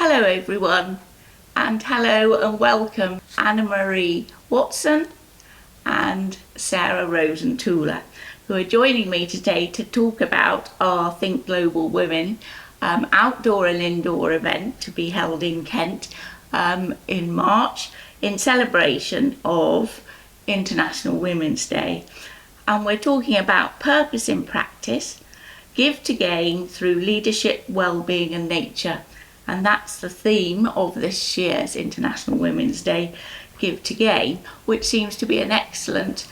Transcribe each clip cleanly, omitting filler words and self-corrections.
Hello everyone, and hello and welcome Anna-Marie Watson and Sarah Rosenthaler, who are joining me today to talk about our Think Global Women outdoor and indoor event to be held in Kent in March in celebration of International Women's Day. And we're talking about purpose in practice, give to gain through leadership, wellbeing and nature. And that's the theme of this year's International Women's Day, Give to Gain, which seems to be an excellent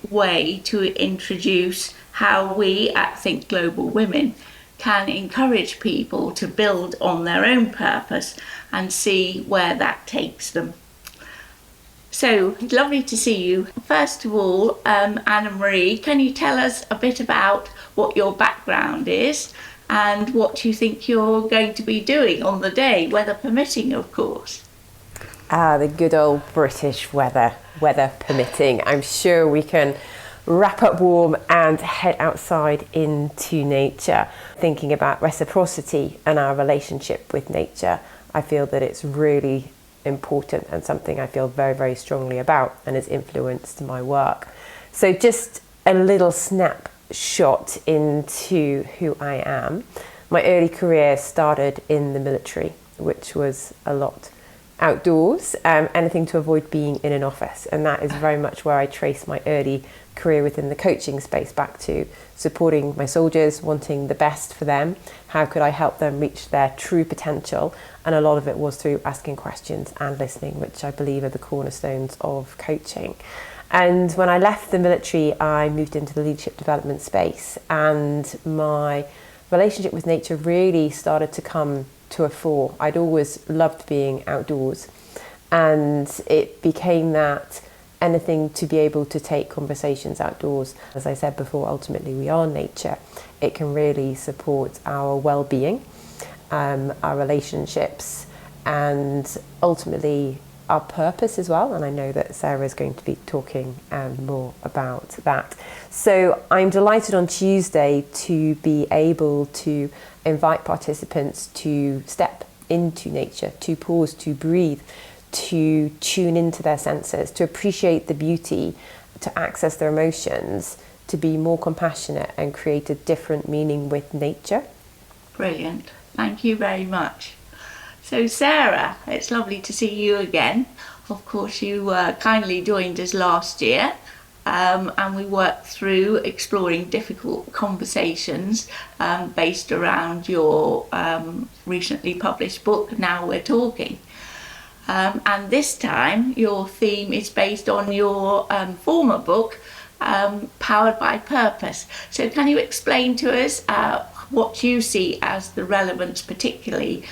way to introduce how we at Think Global Women can encourage people to build on their own purpose and see where that takes them. So, lovely to see you. First of all, Anna-Marie, can you tell us a bit about what your background is and what you think you're going to be doing on the day, weather permitting, of course? The good old British weather permitting. I'm sure we can wrap up warm and head outside into nature. Thinking about reciprocity and our relationship with nature, I feel that it's really important and something I feel very, very strongly about and has influenced my work. So just a little snapshot into who I am. My early career started in the military, which was a lot outdoors, anything to avoid being in an office, and that is very much where I trace my early career within the coaching space back to supporting my soldiers, wanting the best for them, how could I help them reach their true potential, and a lot of it was through asking questions and listening, which I believe are the cornerstones of coaching. And when I left the military, I moved into the leadership development space, and my relationship with nature really started to come to a fore. I'd always loved being outdoors, and it became that anything to be able to take conversations outdoors. As I said before, ultimately we are nature. It can really support our well-being, our relationships, and ultimately our purpose as well. And I know that Sarah is going to be talking more about that. So I'm delighted on Tuesday to be able to invite participants to step into nature, to pause, to breathe, to tune into their senses, to appreciate the beauty, to access their emotions, to be more compassionate and create a different meaning with nature. Brilliant. Thank you very much. So Sarah, it's lovely to see you again. Of course, you kindly joined us last year and we worked through exploring difficult conversations based around your recently published book, Now We're Talking. And this time your theme is based on your former book, Powered by Purpose. So can you explain to us what you see as the relevance particularly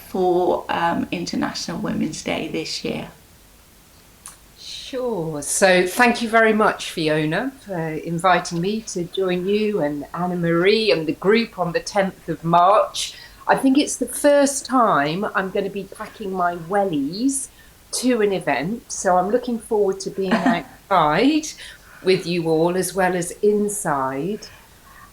for International Women's Day this year? Sure. So thank you very much, Fiona, for inviting me to join you and Anna-Marie and the group on the 10th of March. I think it's the first time I'm going to be packing my wellies to an event, so I'm looking forward to being outside with you all as well as inside,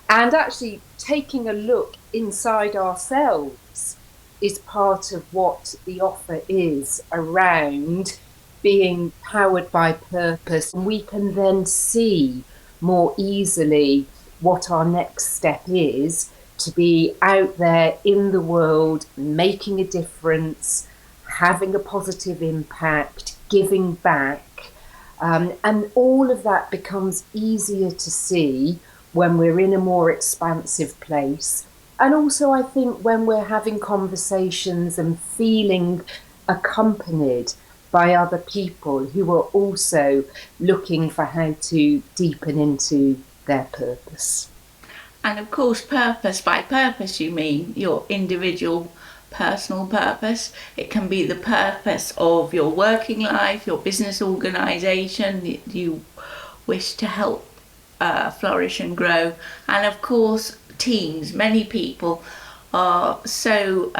and actually taking a look inside ourselves is part of what the offer is around being powered by purpose. And we can then see more easily what our next step is to be out there in the world, making a difference, having a positive impact, giving back. And all of that becomes easier to see when we're in a more expansive place. And also, I think when we're having conversations and feeling accompanied by other people who are also looking for how to deepen into their purpose. And of course, purpose by purpose, you mean your individual personal purpose. It can be the purpose of your working life, your business organisation you wish to help flourish and grow. And of course, teams. Many people are so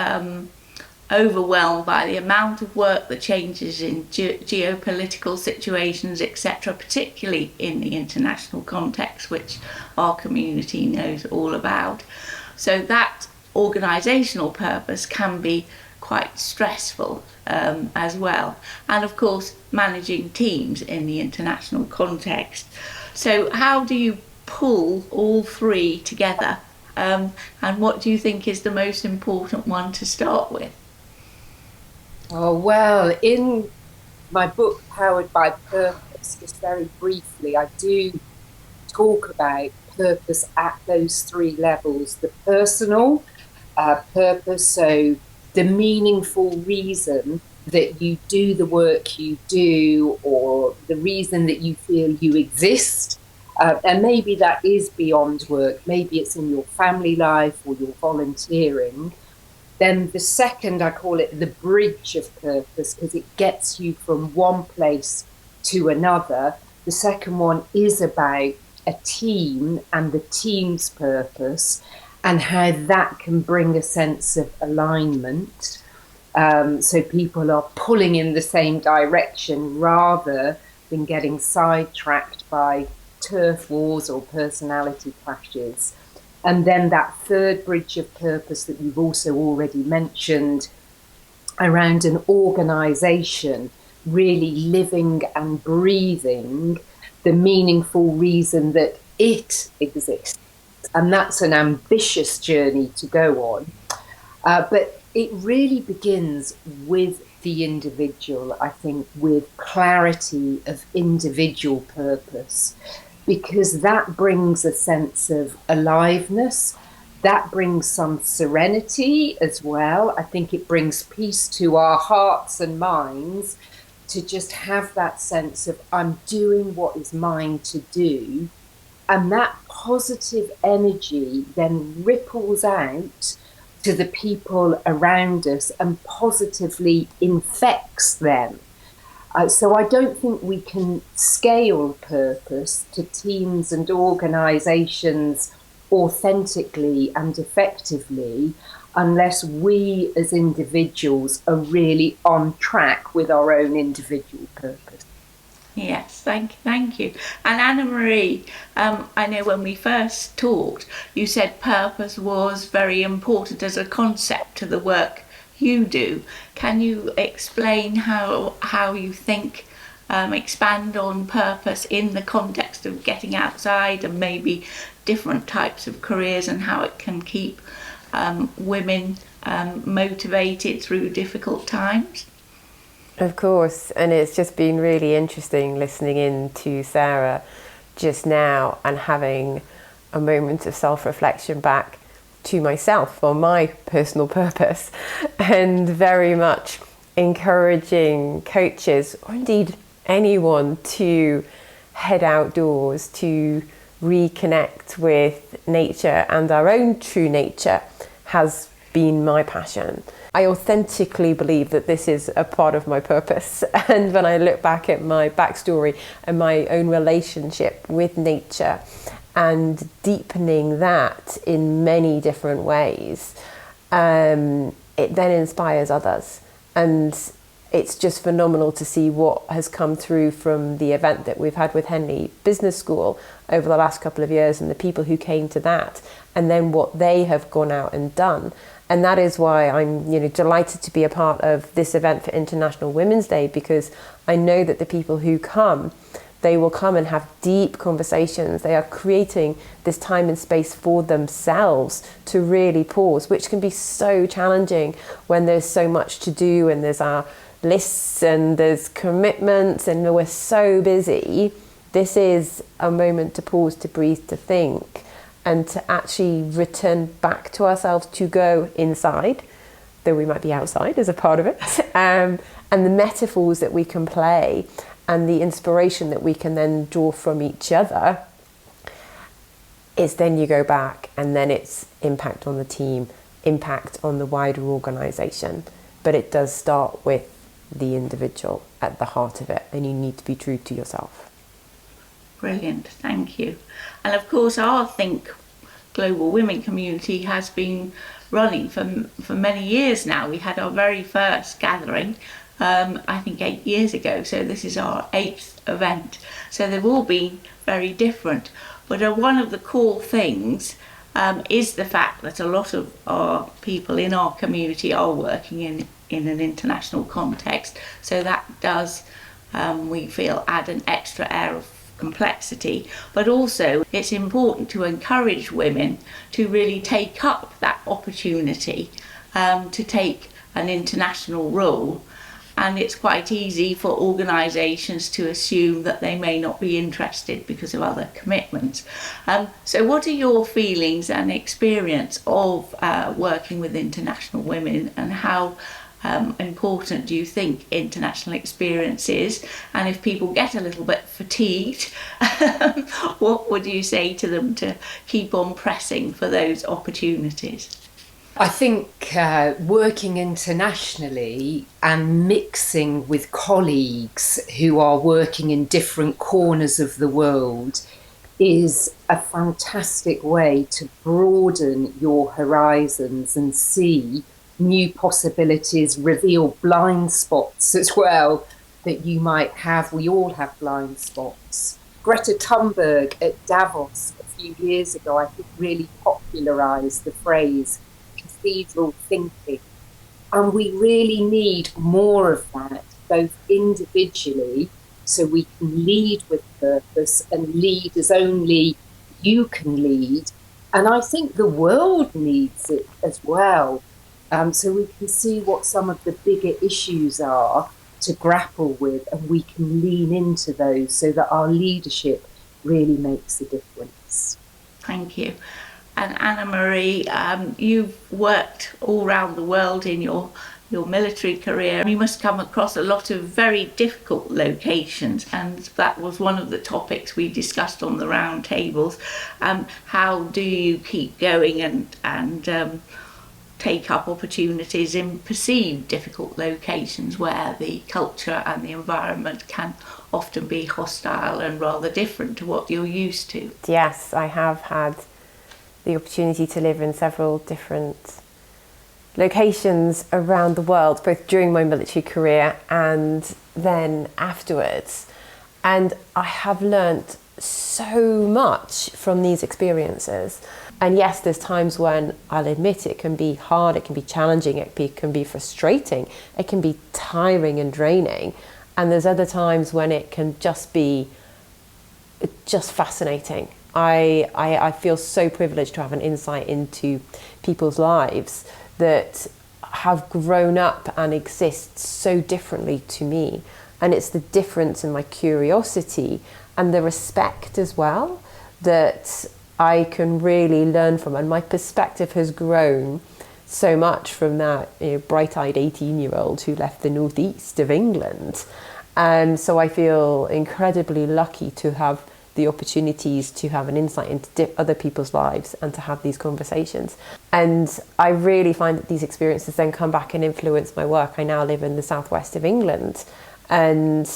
overwhelmed by the amount of work, the changes in geopolitical situations, etc., particularly in the international context, which our community knows all about. So that organisational purpose can be quite stressful as well. And of course, managing teams in the international context. So how do you pull all three together? And what do you think is the most important one to start with? Oh, well, in my book, Powered by Purpose, just very briefly, I do talk about purpose at those three levels. The personal purpose, so the meaningful reason that you do the work you do, or the reason that you feel you exist. And maybe that is beyond work, maybe it's in your family life or your volunteering. Then the second, I call it the bridge of purpose, because it gets you from one place to another. The second one is about a team and the team's purpose and how that can bring a sense of alignment. So people are pulling in the same direction rather than getting sidetracked by turf wars or personality clashes. And then that third bridge of purpose that you've also already mentioned around an organisation really living and breathing the meaningful reason that it exists. And that's an ambitious journey to go on. But it really begins with the individual, I think, with clarity of individual purpose, because that brings a sense of aliveness, that brings some serenity as well. I think it brings peace to our hearts and minds to just have that sense of I'm doing what is mine to do. And that positive energy then ripples out to the people around us and positively infects them. So I don't think we can scale purpose to teams and organisations authentically and effectively unless we as individuals are really on track with our own individual purpose. Yes, thank you. And Anna Marie, I know when we first talked, you said purpose was very important as a concept to the work you do. Can you explain how you think, expand on purpose in the context of getting outside and maybe different types of careers and how it can keep women motivated through difficult times? Of course, and it's just been really interesting listening in to Sarah just now and having a moment of self-reflection back to myself on my personal purpose, and very much encouraging coaches or indeed anyone to head outdoors, to reconnect with nature and our own true nature has been my passion. I authentically believe that this is a part of my purpose, and when I look back at my backstory and my own relationship with nature and deepening that in many different ways, it then inspires others. And it's just phenomenal to see what has come through from the event that we've had with Henley Business School over the last couple of years and the people who came to that, and then what they have gone out and done. And that is why I'm delighted to be a part of this event for International Women's Day, because I know that the people who come, they will come and have deep conversations. They are creating this time and space for themselves to really pause, which can be so challenging when there's so much to do and there's our lists and there's commitments and we're so busy. This is a moment to pause, to breathe, to think, and to actually return back to ourselves, to go inside, though we might be outside as a part of it, and the metaphors that we can play and the inspiration that we can then draw from each other is then you go back and then it's impact on the team, impact on the wider organisation. But it does start with the individual at the heart of it, and you need to be true to yourself. Brilliant, thank you. And of course our Think Global Women community has been running for many years now. We had our very first gathering I think 8 years ago, so this is our 8th event. So they've all been very different, but one of the core things is the fact that a lot of our people in our community are working in an international context. So that does, we feel, add an extra air of complexity. But also it's important to encourage women to really take up that opportunity to take an international role. And it's quite easy for organisations to assume that they may not be interested because of other commitments. So what are your feelings and experience of working with international women, and how important do you think international experience is? And if people get a little bit fatigued, what would you say to them to keep on pressing for those opportunities? I think working internationally and mixing with colleagues who are working in different corners of the world is a fantastic way to broaden your horizons and see new possibilities, reveal blind spots as well that you might have. We all have blind spots. Greta Thunberg at Davos a few years ago, I think, really popularised the phrase cathedral thinking, and we really need more of that, both individually, so we can lead with purpose and lead as only you can lead, and I think the world needs it as well, so we can see what some of the bigger issues are to grapple with, and we can lean into those so that our leadership really makes a difference. Thank you. And Anna-Marie, you've worked all around the world in your military career. You must come across a lot of very difficult locations, and that was one of the topics we discussed on the round tables. How do you keep going and take up opportunities in perceived difficult locations where the culture and the environment can often be hostile and rather different to what you're used to? Yes, I have had the opportunity to live in several different locations around the world, both during my military career and then afterwards. And I have learnt so much from these experiences. And yes, there's times when, I'll admit, it can be hard, it can be challenging, it can be frustrating, it can be tiring and draining. And there's other times when it can just be fascinating. I feel so privileged to have an insight into people's lives that have grown up and exist so differently to me. And it's the difference in my curiosity and the respect as well that I can really learn from. And my perspective has grown so much from that bright-eyed 18-year-old who left the northeast of England. And so I feel incredibly lucky to have the opportunities to have an insight into other people's lives and to have these conversations. And I really find that these experiences then come back and influence my work. I now live in the southwest of England, and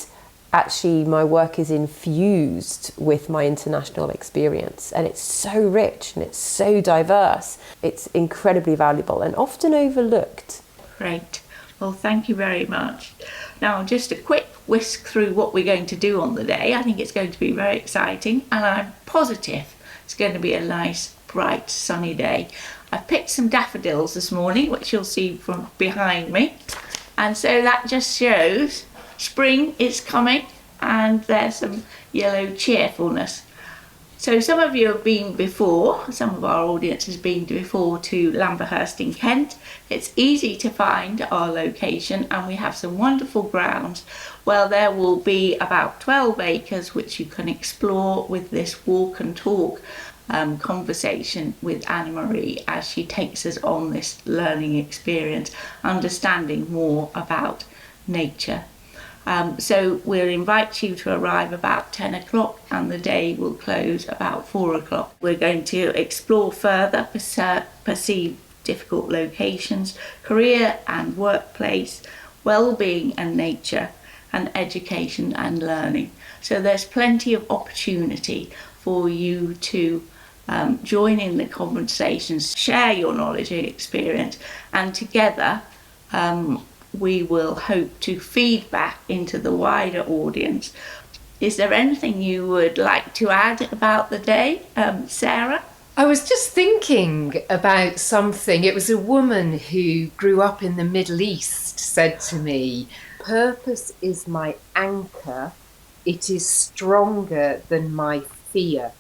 actually my work is infused with my international experience, and it's so rich and it's so diverse. It's incredibly valuable and often overlooked. Great. Well, thank you very much. Now, just a quick whisk through what we're going to do on the day. I think it's going to be very exciting, and I'm positive it's going to be a nice, bright, sunny day. I've picked some daffodils this morning, which you'll see from behind me. And so that just shows spring is coming, and there's some yellow cheerfulness. So some of you have been before, some of our audience has been before to Lamberhurst in Kent. It's easy to find our location, and we have some wonderful grounds. Well, there will be about 12 acres which you can explore with this walk and talk conversation with Anna-Marie as she takes us on this learning experience, understanding more about nature. So we'll invite you to arrive about 10 o'clock, and the day will close about 4 o'clock. We're going to explore further perceived difficult locations, career and workplace, well-being and nature, and education and learning. So there's plenty of opportunity for you to join in the conversations, share your knowledge and experience, and together we will hope to feed back into the wider audience. Is there anything you would like to add about the day, Sarah? I was just thinking about something. It was a woman who grew up in the Middle East said to me, "Purpose is my anchor. It is stronger than my fear."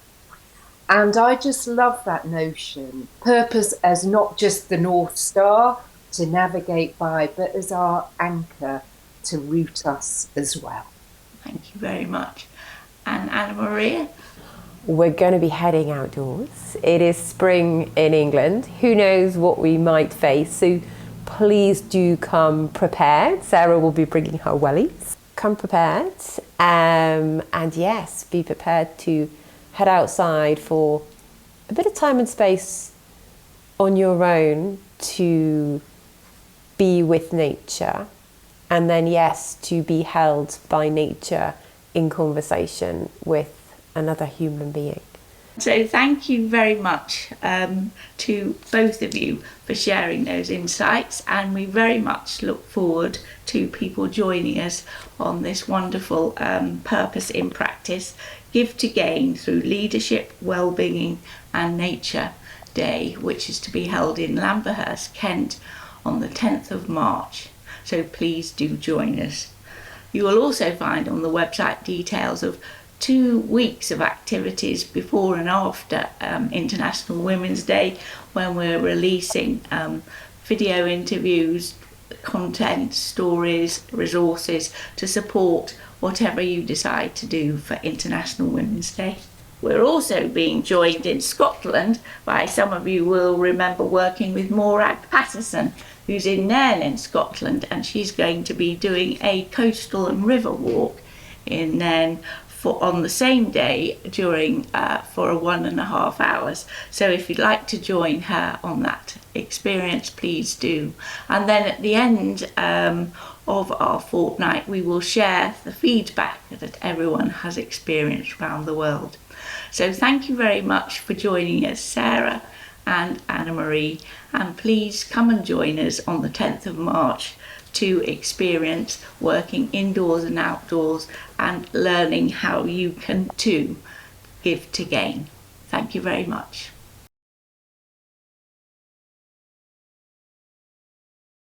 And I just love that notion. Purpose as not just the North Star to navigate by, but as our anchor to root us as well. Thank you very much. And Anna Maria? We're going to be heading outdoors. It is spring in England. Who knows what we might face? So please do come prepared. Sarah will be bringing her wellies. Come prepared. And yes, be prepared to head outside for a bit of time and space on your own to be with nature. And then, yes, to be held by nature in conversation with another human being. So thank you very much to both of you for sharing those insights, and we very much look forward to people joining us on this wonderful Purpose in Practice, Give to Gain through Leadership, Wellbeing and Nature Day, which is to be held in Lamberhurst, Kent on the 10th of March. So please do join us. You will also find on the website details of 2 weeks of activities before and after International Women's Day, when we're releasing video interviews, content, stories, resources to support whatever you decide to do for International Women's Day. We're also being joined in Scotland by, some of you will remember working with Morag Patterson, who's in Nairn in Scotland, and she's going to be doing a coastal and river walk in Nairn on the same day during for 1.5 hours. So if you'd like to join her on that experience, please do. And then at the end of our fortnight, we will share the feedback that everyone has experienced around the world. So thank you very much for joining us, Sarah and Anna Marie, and please come and join us on the 10th of March to experience working indoors and outdoors and learning how you can too give to gain. Thank you very much.